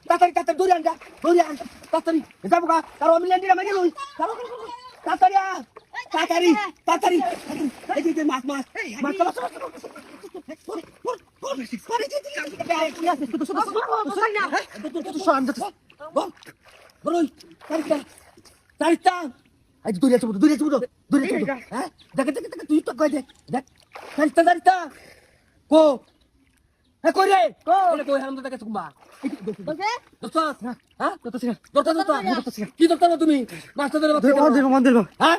তাড়াতাড়ি তাড়াতাড়ি দৌড়ে আন যা দৌড়ে আন তাড়াতাড়ি যাবো গা কারো আমি ল্যান্ডিরা মাইরে লই তাড়াতাড়ি তাড়াতাড়ি তাড়াতাড়ি এই যে মাছ মাছ মাছ চলো তুমি মাছটা ধরে হ্যাঁ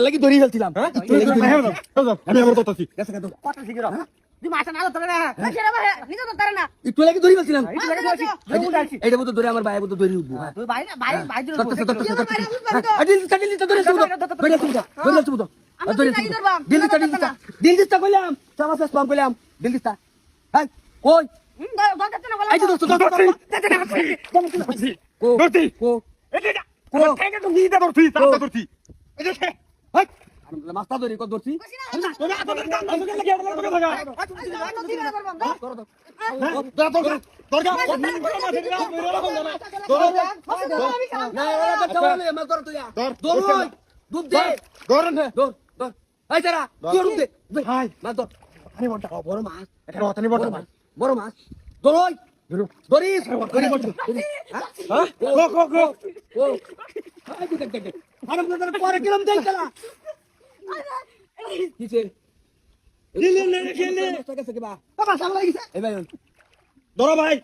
লাগি দড়ি ফেলছিলাম একটু লাগি দড়ি ফেলছিলাম এটা মতো ধরে আমার ভাই মতো দড়ি উঠবো দিল দিস্তা কইলাম চামা শেষ পাম কইলাম দিল দিস্তা হ্যাঁ কই এই তো দোস্ত মাস্টার ধরি কত ধরছি বড় মাছ বড় মাছ ধরই ধরিস পরে কিরম দেখলা ধরো ভাই